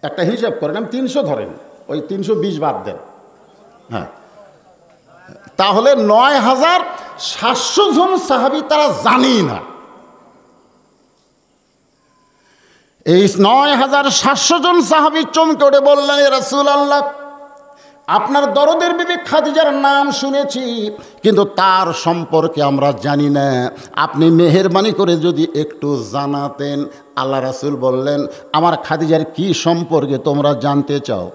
একটা হিসাব করেন, আমি 300 ধরেন, ওই 320 বাদ দেন, হ্যাঁ, তাহলে 9,700 জন সাহাবী তারা জানেই না। এই 9,700 জন সাহাবী চমকে উঠে বললেন, ইয়া রাসূলুল্লাহ, আপনার দরদের বিবি খাদিজার নাম শুনেছি কিন্তু তার সম্পর্কে আমরা জানি না, আপনি মেহেরবানি করে যদি একটু জানাতেন। আল্লাহ রাসূল বললেন, আমার খাদিজার কি সম্পর্কে তোমরা জানতে চাও?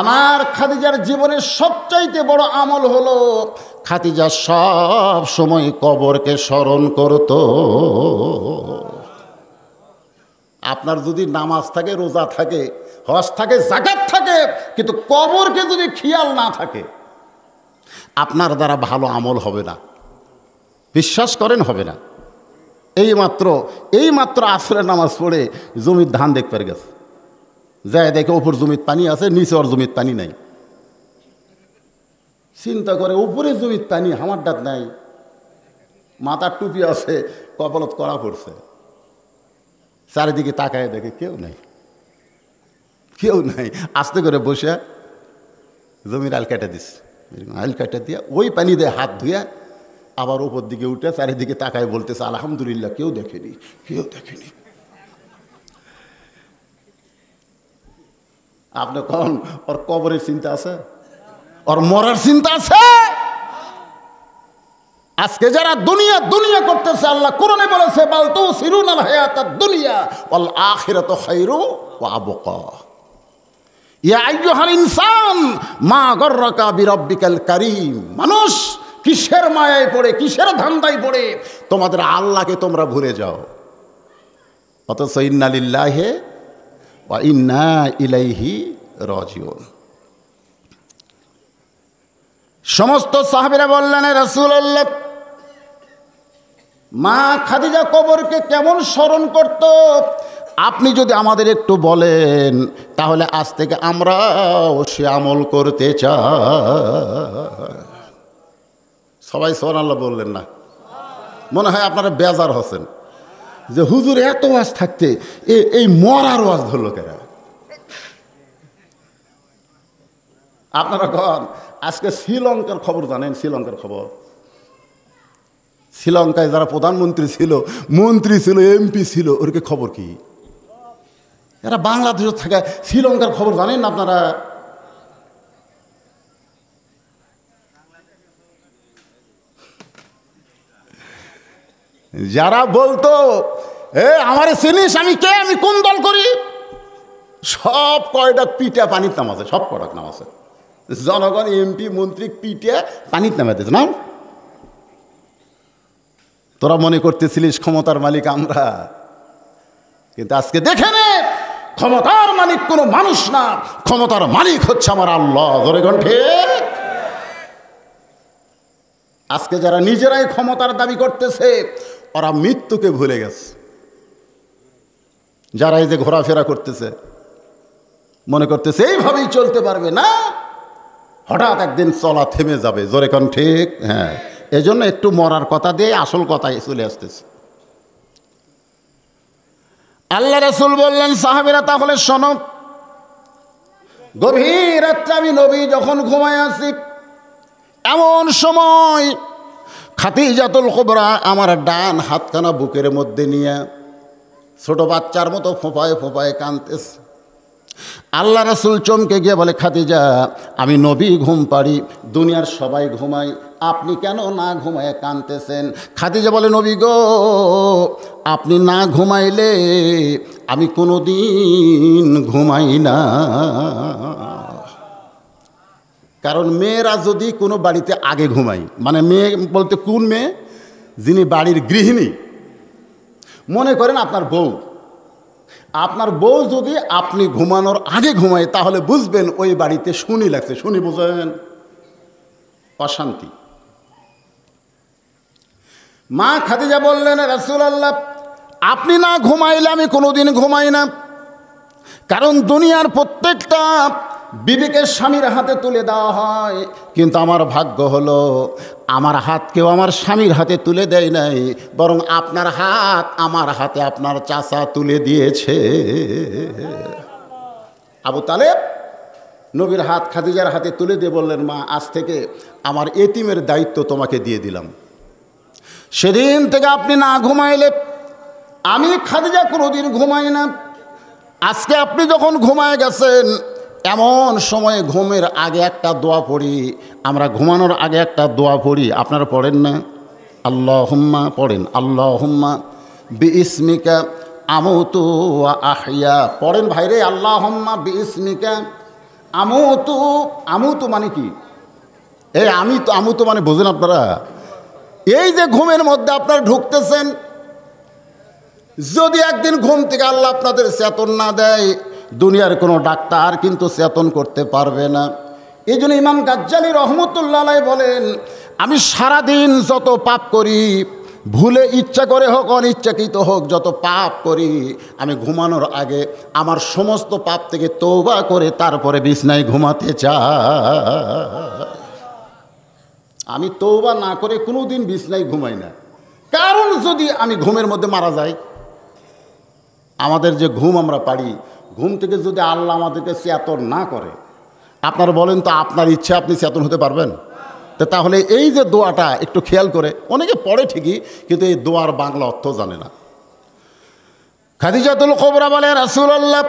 আমার খাদিজার জীবনের সবচাইতে বড় আমল হলো খাদিজা সব সময় কবরকে স্মরণ করত। আপনার যদি নামাজ থাকে, রোজা থাকে, হজ থাকে, যাকাত থাকে, কিন্তু কবরকে যদি খেয়াল না থাকে আপনার দ্বারা ভালো আমল হবে না, বিশ্বাস করেন হবে না। এইমাত্র আসরের নামাজ পড়ে জমির ধান দেখতে পেরে গেছে, যায় দেখে উপর জমির পানি আছে, নিচে ওর জমির পানি নাই। চিন্তা করে উপরে জমির পানি, আমার ডাক নাই, মাথার টুপি আছে, কপালত কড়া পড়ছে, চারিদিকে তাকায় দেখে কেউ নাই, কেউ নাই। আস্তে করে বসে জমির আল কেটে দিস, আল কেটে দিয়ে ওই পানি দিয়ে হাত ধুয়ে আবার উপর দিকে উঠে চারিদিকে তাকায় বলতেছে, আলহামদুলিল্লাহ, কেউ দেখেনি, কেউ দেখেনি। আপনি কখন ওর কবরের চিন্তা আছে? ওর মরার চিন্তা আছে? আজকে যারা দুনিয়া দুনিয়া করতেছে, আল্লাহ কোরআনে বলেছে, বাল তুসিরুনাল হায়াতাদ দুনিয়া ওয়াল আখিরাতু খায়রু ওয়া আবকা। ইয়া আইয়ুহাল ইনসান মা গাররাকা বিরাব্বিকাল কারীম। মানুষ কিসের মায়ায় পড়ে, কিসের ধান্দায় পড়ে তোমাদের আল্লাহকে তোমরা ভুলে যাও। অথচ ইন্না লিল্লাহি ওয়া ইন্না ইলাইহি রাজিউন। সমস্ত সাহাবীরা বললেন, রাসূলুল্লাহ, মা খাদিজা কবরকে কেমন স্মরণ করত আপনি যদি আমাদের একটু বলেন তাহলে আজ থেকে আমরাও সে আমল করতে চাই। সবাই সুবহানাল্লাহ বললেন না? মনে হয় আপনারা বেজার হচ্ছেন যে হুজুর এত ওয়াজ থাকতে এই মরার ওয়াজ ধরলো কেন? আপনারা কন আজকে শ্রীলঙ্কার খবর জানেন? শ্রীলঙ্কার খবর, শ্রীলঙ্কায় যারা প্রধানমন্ত্রী ছিল, মন্ত্রী ছিল, এমপি ছিল, ওরকে খবর কি? এরা বাংলাদেশে থাকে, শ্রীলঙ্কার খবর জানেন না আপনারা? যারা বলতো আমারে চিনিস, আমি কে, আমি কোন দল করি, সব কয়টা পিঠা পানির নাম আছে, সব কয়টা নাম আছে। জনগণ এমপি মন্ত্রী পিঠে পানির নামে দিয়েছে না? তোরা মনে করতেছিলিস ক্ষমতার মালিক আমরা, কিন্তু আজকে দেখে নে ক্ষমতার মালিক কোনো মানুষ না, ক্ষমতার মালিক হচ্ছে আমার আল্লাহ। ধরে কণ্ঠে আজকে যারা নিজেরাই ক্ষমতার দাবি করতেছে ওরা মৃত্যুকে ভুলে গেছে। যারা এই যে ঘোরাফেরা করতেছে মনে করতেছে এইভাবেই চলতে পারবে, না, হঠাৎ একদিন চলা থেমে যাবে। জোরে কোন ঠিক? হ্যাঁ, এজন্য একটু মরার কথা দিয়ে আসল কথায় চলে আসতেছে। আল্লাহ রাসূল বললেন, সাহাবীরা তাহলে শোনো, গভীর রাত্রে আমি নবী যখন ঘুমায় আছি, এমন সময় খাদিজাতুল কুবরা আমার ডান হাতখানা বুকের মধ্যে নিয়ে ছোট বাচ্চার মতো ফোঁপায় ফোঁপায় কাঁদতেছে। আল্লাহ রাসূল চমকে গিয়ে বলে, খাদিজা, আমি নবী ঘুম পাড়ি, দুনিয়ার সবাই ঘুমায়, আপনি কেন না ঘুমায় কাঁদতেছেন? খাদিজা বলে, নবী গো, আপনি না ঘুমাইলে আমি কোনোদিন ঘুমাই না। কারণ মেয়েরা যদি কোনো বাড়িতে আগে ঘুমায়, মানে মেয়ে বলতে কোন মেয়ে? যিনি বাড়ির গৃহিণী। মনে করেন আপনার বউ যদি আপনি ঘুমানোর আগে ঘুমায়, তাহলে বুঝবেন ওই বাড়িতে শনি লাগছে। শনি বুঝেন? অশান্তি। মা খাদিজা বললেন, রাসূলুল্লাহ, আপনি না ঘুমাইলে আমি কোনোদিন ঘুমাই না। কারণ দুনিয়ার প্রত্যেকটা বিবেকের স্বামীর হাতে তুলে দেওয়া হয়, কিন্তু আমার ভাগ্য হলো আমার হাত কেউ আমার স্বামীর হাতে তুলে দেয় নাই, বরং আপনার হাত আমার হাতে আপনার চাচা তুলে দিয়েছে। আবু তালেব নবীর হাত খাদিজার হাতে তুলে দিয়ে বললেন, মা, আজ থেকে আমার এতিমের দায়িত্ব তোমাকে দিয়ে দিলাম। সেদিন থেকে আপনি না ঘুমাইলে আমি খাদিজা কোনোদিন ঘুমাই না। আজকে আপনি যখন ঘুমায় গেছেন, এমন সময়ে ঘুমের আগে একটা দোয়া পড়ি, আমরা ঘুমানোর আগে একটা দোয়া পড়ি, আপনারা পড়েন না? আল্লাহুম্মা পড়েন, আল্লাহুম্মা বিইসমিকা আমুতু ওয়া আহইয়া। পড়েন ভাইরে, আল্লাহুম্মা বিইসমিকা আমুতু। আমুতু মানে কি? এই আমুতু মানে বোঝেন আপনারা? এই যে ঘুমের মধ্যে আপনারা ঢুকতেছেন, যদি একদিন ঘুম থেকে আল্লাহ আপনাদের চেতন না দেয়, দুনিয়ার কোনো ডাক্তার কিন্তু চেতন করতে পারবে না। এই জন্য ইমাম গাজ্জালী রহমতুল্লাহ আলাইহি বলেন, আমি সারাদিন যত পাপ করি, ভুলে ইচ্ছা করে হোক অনিচ্ছাকৃত হোক, যত পাপ করি, আমি ঘুমানোর আগে আমার সমস্ত পাপ থেকে তওবা করে তারপরে বিছনায় ঘুমাতে চাই। আমি তওবা না করে কোনো দিন বিছনায় ঘুমাই না। কারণ যদি আমি ঘুমের মধ্যে মারা যাই, আমাদের যে ঘুম আমরা পারি, ঘুম থেকে যদি আল্লাহ আমাদেরকে চেতন না করে, আপনারা বলেন তো আপনার ইচ্ছা আপনি চেতন হতে পারবেন? তাহলে এই যে দোয়াটা একটু খেয়াল করে, অনেকে পড়ে ঠিকই, কিন্তু এই দোয়ার বাংলা অর্থ জানে না। খাদিজাতুল কুবরা বলে, রাসূলুল্লাহ,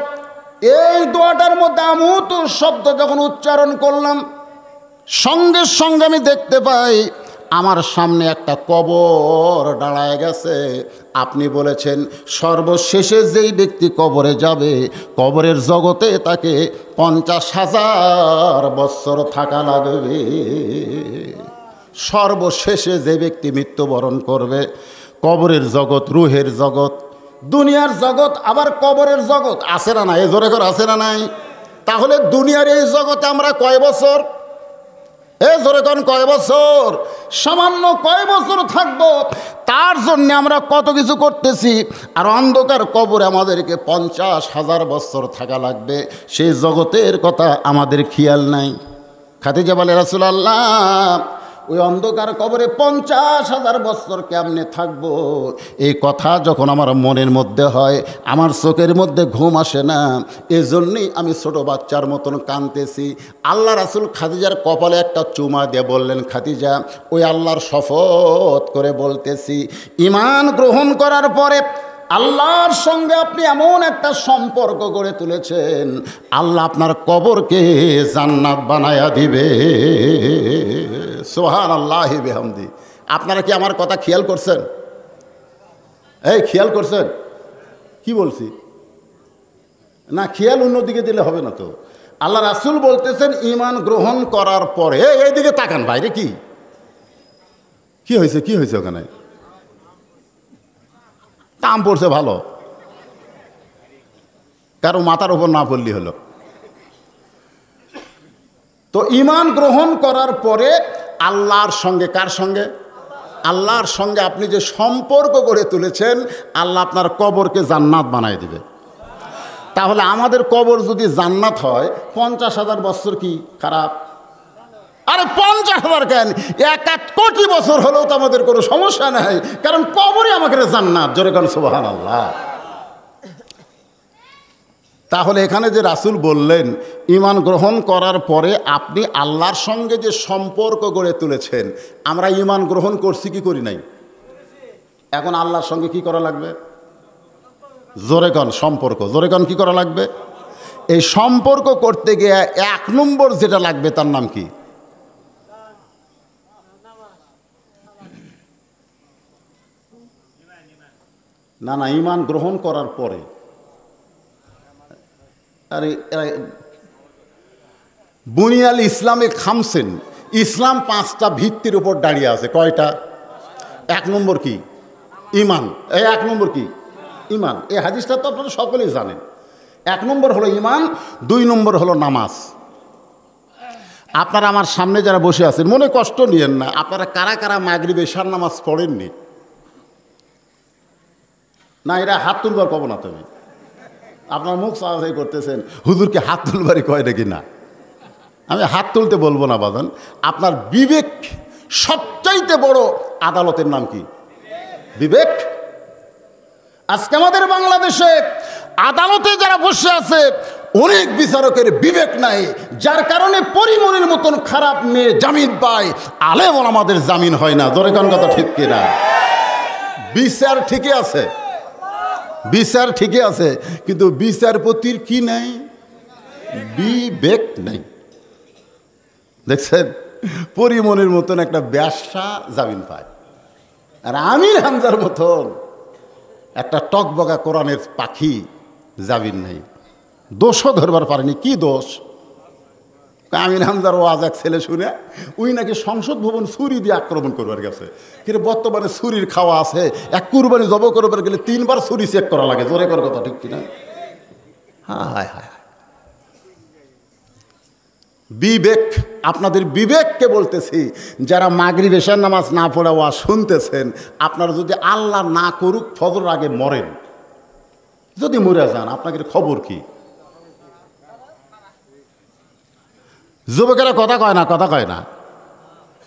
এই দোয়াটার মধ্যে আমুতু শব্দ যখন উচ্চারণ করলাম, সঙ্গে সঙ্গে আমি দেখতে পাই আমার সামনে একটা কবর দাঁড়ায় গেছে। আপনি বলেছেন সর্বশেষে যেই ব্যক্তি কবরে যাবে, কবরের জগতে তাকে 50,000 বৎসর থাকা লাগবে। সর্বশেষে যে ব্যক্তি মৃত্যুবরণ করবে, কবরের জগৎ, রুহের জগৎ, দুনিয়ার জগৎ, আবার কবরের জগৎ আছে না নাই? এ জোরে করে আছে না নাই? তাহলে দুনিয়ার এই জগতে আমরা কয় বছর? জোরে কোন কয় বছর? সামান্য কয় বছর থাকবো, তার জন্য আমরা কত কিছু করতেছি। আর অন্ধকার কবরে আমাদেরকে 50,000 বছর থাকা লাগবে, সেই জগতের কথা আমাদের খেয়াল নাই। খাদিজা বলে, রাসূলুল্লাহ, ওই অন্ধকার কবরে 50,000 বছর কেমনে থাকবো? এই কথা যখন আমার মনের মধ্যে হয়, আমার চোখের মধ্যে ঘুম আসে না। এজন্যই আমি ছোট বাচ্চার মতন কাঁদতেছি। আল্লাহ রাসূল খাদিজার কপালে একটা চুমা দিয়ে বললেন, খাদিজা, ওই আল্লাহর শপথ করে বলতেছি, ঈমান গ্রহণ করার পরে আল্লাহর সঙ্গে আপনি এমন একটা সম্পর্ক গড়ে তুলেছেন, আল্লাহ আপনার কবরকে জান্নাত বানায়া দিবে। সুবহানাল্লাহি বিহামদি। আপনারা কি আমার কথা খেয়াল করছেন? খেয়াল করছেন কি বলছি? না, খেয়াল অন্যদিকে দিলে হবে না তো। আল্লাহ রাসূল বলতেছেন ঈমান গ্রহণ করার পরে, এইদিকে তাকান বাইরে, কি হয়েছে? কি হয়েছে? ওখানে কাম পড়ছে ভালো, কারো মাথার উপর না পড়লি হলো। তো ঈমান গ্রহণ করার পরে আল্লাহর সঙ্গে, কার সঙ্গে? আল্লাহর সঙ্গে আপনি যে সম্পর্ক গড়ে তুলেছেন, আল্লাহ আপনার কবরকে জান্নাত বানায় দিবে। তাহলে আমাদের কবর যদি জান্নাত হয়, 50,000 বছর কি খারাপ? আরে 50,000 কেন, 1 কোটি বছর হলেও তো আমাদের কোনো সমস্যা নাই, কারণ কবরই আমাকে জান্নাত। জোরে কারণ সুবহানাল্লাহ। তাহলে এখানে যে রাসূল বললেন ঈমান গ্রহণ করার পরে আপনি আল্লাহর সঙ্গে যে সম্পর্ক গড়ে তুলেছেন, আমরা ঈমান গ্রহণ করছি কি করি নাই? এখন আল্লাহর সঙ্গে কি করা লাগবে? জোরে কোন সম্পর্ক, জোরে কোন কি করা লাগবে? এই সম্পর্ক করতে গিয়ে 1 নম্বর যেটা লাগবে তার নাম কি? না না, ঈমান গ্রহণ করার পরে। আরে বুনিয়াল ইসলামে খামসেন, ইসলাম 5টা ভিত্তির উপর দাঁড়িয়ে আছে। কয়টা? 1 নম্বর কি? ঈমান। এই 1 নম্বর কি? ঈমান। এই হাদিসটা তো আপনারা সকলেই জানেন। 1 নম্বর হলো ঈমান, 2 নম্বর হলো নামাজ। আপনারা আমার সামনে যারা বসে আছেন, মনে কষ্ট নিয়েন না, আপনারা কারা কারা মাগরিব এশার নামাজ পড়েননি? না, এরা হাত তুলবার কব না। তুমি আপনার মুখ সাহায্য করতেছেন, হুজুরকে হাত তুলবারই কয় নাকি? না, আমি হাত তুলতে বলবো না বাজান। আপনার বিবেক সবচাইতে বড় আদালতের নাম কি? বিবেক। আজকে আমাদের বাংলাদেশে আদালতে যারা বসে আছে, অনেক বিচারকের বিবেক নাই, যার কারণে পরিমণির মতন খারাপ মেয়ে জামিন পায়, আলেম আমাদের জামিন হয় না। জোরে কোন কথা ঠিক কিনা? বিচার ঠিকই আছে, বিচার ঠিকই আছে, কিন্তু বিচারপতির কি নাই? বিবেক নাই। দেখছেন, পরিমণির মতন একটা ব্যবসা জামিন পায়, আর আমির হামজার মতন একটা টকবগা কোরআনের পাখি জামিন নেই। দোষও ধরবার পারেনি। কি দোষ? আমির হামজার ওয়াজ এক ছেলে শুনে ওই নাকি সংসদ ভবন ছুরি দিয়ে আক্রমণ করবার গেছে। কিন্তু বর্তমানে ছুরির খাওয়া আছে, এক কুরবানি জব করবার গেলে 3 বার ছুরি চেক করা লাগে। জোরে করার কথা ঠিক কিনা? হায় হায়, বিবেক। আপনাদের বিবেককে বলতেছি, যারা মাগরিব এশার নামাজ না পড়া ওয়াজ শুনতেছেন, আপনারা যদি আল্লাহ না করুক ফজর আগে মরেন, যদি মরে যান, আপনাদের খবর কি? যুবকেরা কথা কয় না, কথা কয় না,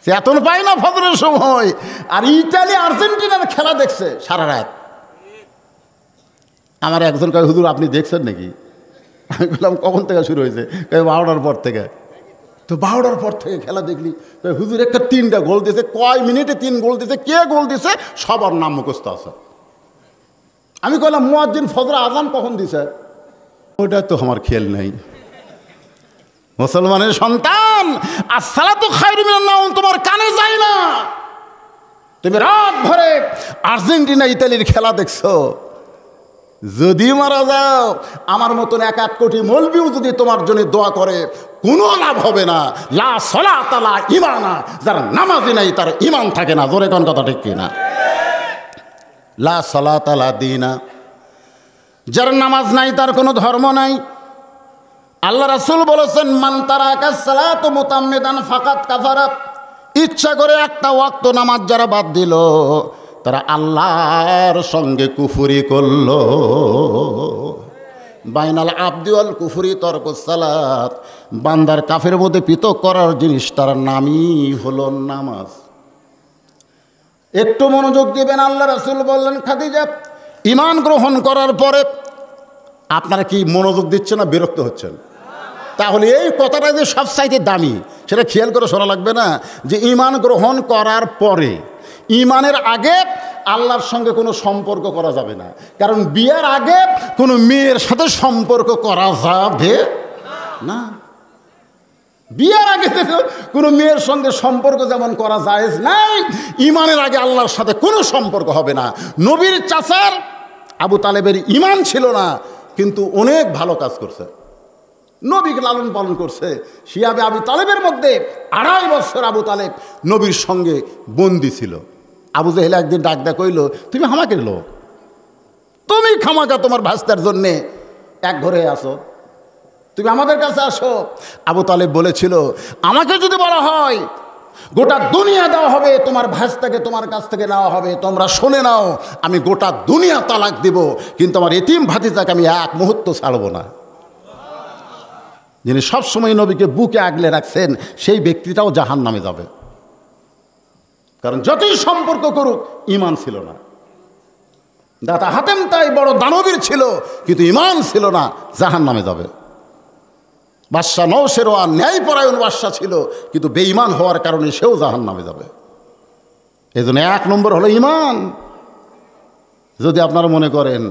চেতন পায় না ফজরের সময়। আর ইতালি আর্জেন্টিনার খেলা দেখছে সারা রাত। আমার একজন কয়, হুজুর আপনি দেখছেন নাকি? আমি বললাম কখন থেকে শুরু হয়েছে? 12টার পর থেকে। তো 12টার পর থেকে খেলা দেখলি? হুজুর একটা 3টা গোল দিয়েছে। কয় মিনিটে 3 গোল দিয়েছে, কে গোল দিয়েছে সবার নাম মুখস্থ আছে। আমি কইলাম মুয়াজ্জিন ফজর আযান কখন দিছে? ওটা তো আমার খেয়াল নেই। মুসলমানের সন্তান, আসসালাতু খায়রুম মিনান নাওম তোমার কানে যায় না। তুমি রাত ভরে আর্জেন্টিনা ইতালির খেলা দেখছো, যদি মারা যাও, আমার মতন 1 কোটি মৌলবিও যদি তোমার জন্য দোয়া করে, কোনো লাভ হবে না। লা সালাতা লা ঈমানা, যার নামাজই নাই তার ঈমান থাকে না। জোরে কোন কথা ঠিক কিনা? লা সালাতা লা দীনা, যার নামাজ নাই তার কোনো ধর্ম নাই। আল্লাহ রাসূল বলেছেন, মান তারাকাস সালাতু মুতাম্মিদান ফাকাত কাফারা, ইচ্ছা করে একটা ওয়াক্ত নামাজ যারা বাদ দিল, তারা আল্লাহর সঙ্গে কুফরি করল। বাইনাল আবদি ওয়াল কুফরি তরকুস সালাত, বান্দার কাফের মধ্যে পৃথক করার জিনিস তার নামই হলো নামাজ। একটু মনোযোগ দিবেন। আল্লাহ রাসূল বললেন, খাদিজা ঈমান গ্রহণ করার পরে আপনারা কি মনোযোগ দিচ্ছেন না বিরক্ত হচ্ছেন? তাহলে এই কথাটা যে সবচাইতে দামি, সেটা খেয়াল করে শোনা লাগবে না? যে ঈমান গ্রহণ করার পরে, ঈমানের আগে আল্লাহর সঙ্গে কোনো সম্পর্ক করা যাবে না। কারণ বিয়ের আগে কোনো মেয়ের সাথে সম্পর্ক করা যাবে না। বিয়ের আগে কোনো মেয়ের সঙ্গে সম্পর্ক যেমন করা জায়েজ নাই, ঈমানের আগে আল্লাহর সাথে কোনো সম্পর্ক হবে না। নবীর চাচার আবু তালেবের ঈমান ছিল না, কিন্তু অনেক ভালো কাজ করছে, নবীকে লালন পালন করছে। শিয়াবে আবু তালেবের মধ্যে 2.5 বছর আবু তালেব নবীর সঙ্গে বন্দি ছিল। আবু জেহেল একদিন ডাক দেয়া কইল, তুমি আমাকে লোক, তুমি খামাকা তোমার ভাস্তার জন্যে এক ঘরে আসো, তুমি আমাদের কাছে আসো। আবু তালেব বলেছিল, আমাকে যদি বলা হয় গোটা দুনিয়া দেওয়া হবে, তোমার ভাস্তাকে তোমার কাছ থেকে নেওয়া হবে, তোমরা শুনে নাও, আমি গোটা দুনিয়া তালাক দিব, কিন্তু আমার এতিম ভাতিজাকে আমি 1 মুহূর্ত ছাড়ব না। যিনি সবসময় নবীকে বুকে আগলে রাখছেন, সেই ব্যক্তিটাও জাহান্নামে যাবে। কারণ যতই সম্পর্ক করুক, ঈমান ছিল না। দাতা হাতেম তাই বড় দানবীর ছিল, কিন্তু ঈমান ছিল না, জাহান্নামে যাবে। বাদশা নওশেরওয়ান ন্যায়পরায়ণ বাদশা ছিল, কিন্তু বেঈমান হওয়ার কারণে সেও জাহান্নামে যাবে। এই জন্য 1 নম্বর হলো ঈমান। যদি আপনারা মনে করেন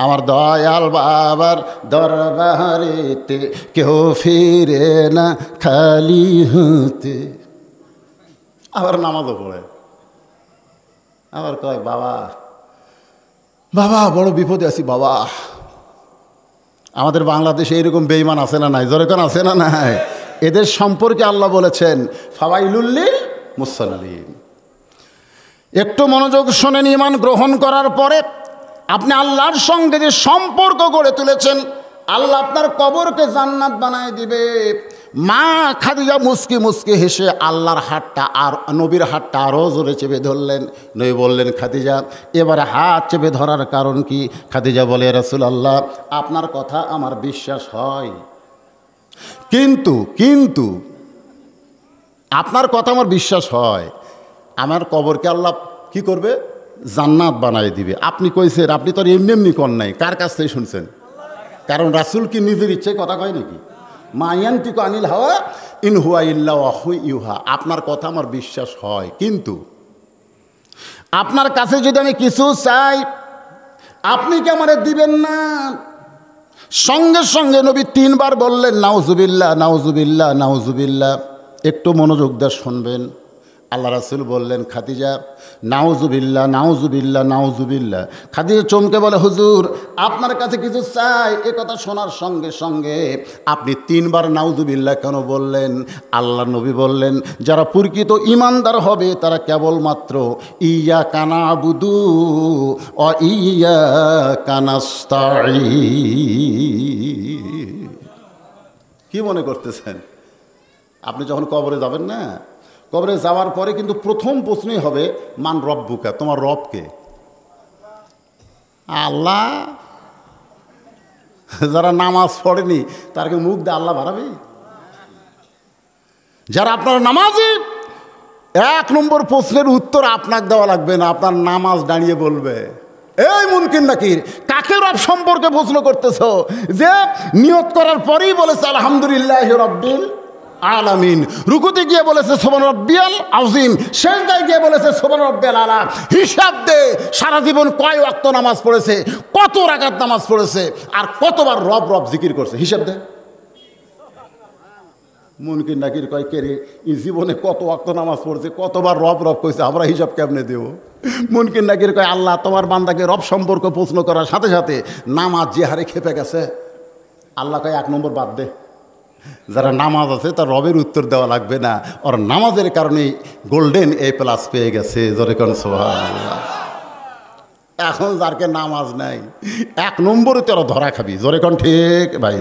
আমার দয়াল বাবার দরবারেতে কেউ ফিরে না খালি হতে, আবার নামাজও পড়ে, আবার কয় বাবা বাবা বড় বিপদে আছি বাবা। আমাদের বাংলাদেশে এরকম বেঈমান আছে না নাই? জোরে কোন আছে না নাই? এদের সম্পর্কে আল্লাহ বলেছেন ফাওয়াইলুল মুসাল্লিন। একটু মনোযোগ শোনেন, ঈমান গ্রহণ করার পরে আপনি আল্লাহর সঙ্গে যে সম্পর্ক গড়ে তুলেছেন, আল্লাহ আপনার কবরকে জান্নাত বানায় দিবে। মা খাদিজা মুস্কি মুস্কি হেসে আল্লাহর হাতটা আর নবীর হাতটা আরও জোরে চেপে ধরলেন। নবী বললেন খাদিজা এবারে হাত চেপে ধরার কারণ কি? খাদিজা বলে রাসূলুল্লাহ আপনার কথা আমার বিশ্বাস হয়, কিন্তু আপনার কথা আমার বিশ্বাস হয়, আমার কবরকে আল্লাহ কি করবে? জান্নাত বানায় দিবে। আপনি কইছেন, আপনি তো আর এমনি এমনি কর নাই, কার কাছ থেকে শুনছেন? কারণ রাসূল কি নিজের ইচ্ছায় কথা কয় নাকি? মা ইয়ানতিকু আনিল হাওয়া ইন হুয়া ইল্লা ওয়াহয়ু ইউহা। আপনার কথা আমার বিশ্বাস হয়, কিন্তু আপনার কাছে যদি আমি কিছু চাই আপনি কি আমারে দিবেন না? সঙ্গে সঙ্গে নবী 3 বার বললেন নাউজুবিল্লাহ নাউজুবিল্লাহ নাউজুবিল্লাহ। একটু মনোযোগ দিয়ে শুনবেন। আল্লাহ রাসূল বললেন খাদিজা নাউজুবিল্লাহ নাউজুবিল্লাহ নাউজুবিল্লাহ। খাদিজা চমকে বলে হুজুর আপনার কাছে কিছু চাই। এ কথা শোনার সঙ্গে সঙ্গে আপনি 3 বার নাউজুবিল্লাহ কেন বললেন? আল্লাহ নবী বললেন যারা প্রকৃত ঈমানদার হবে তারা কেবলমাত্র ইয়্যাকা না'বুদু ওয়া ইয়্যাকা নাস্তাঈন। কি মনে করতেছেন? আপনি যখন কবরে যাবেন না, কবরে যাওয়ার পরে কিন্তু প্রথম প্রশ্নই হবে মান রব্বুকা, তোমার রবকে? আল্লাহ। যারা নামাজ পড়েনি তারকে মুখ দিয়ে আল্লাহ বাড়াবে? যারা আপনার নামাজি, 1 নম্বর প্রশ্নের উত্তর আপনাকে দেওয়া লাগবে না, আপনার নামাজ দাঁড়িয়ে বলবে। এই মুনকির নাকির, কাকে রব সম্পর্কে প্রশ্ন করতেছ? যে নিয়ত করার পরেই বলেছে আলহামদুলিল্লাহি রাব্বিল আলামিন, রুকুতে গিয়ে বলেছে সুবহান রাব্বিয়াল আযীম, সিজদায় গিয়ে বলেছে সুবহান রাব্বিয়াল আলা। হিসাব দে সারা জীবন কয় ওয়াক্ত নামাজ পড়েছে, কত রাকাত নামাজ পড়েছে, আর কতবার রব রব জিকির করছে, হিসাব দে। মুনকির নাকির কয় কে রে, এই জীবনে কত ওয়াক্ত নামাজ পড়েছে, কতবার রব রব কইছে, আমরা হিসাব কেমনে দেব? মুনকির নাকির কয় আল্লাহ তোমার বান্দাকে রব সম্পর্ক প্রশ্ন করার সাথে সাথে নামাজ যে হারে খেপে গেছে, আল্লাহ কয় 1 নম্বর বাদ দে। যারা নামাজ আছে তার রবের উত্তর দেওয়া লাগবে না, ওর নামাজের কারণে গোল্ডেন A+ পেয়ে গেছে। জোরে কোন সুবহানাল্লাহ। এখন যারকে নামাজ নাই 1 নম্বরে তোরা ধরা খাবি। জোরে কোন ঠিক ভাই?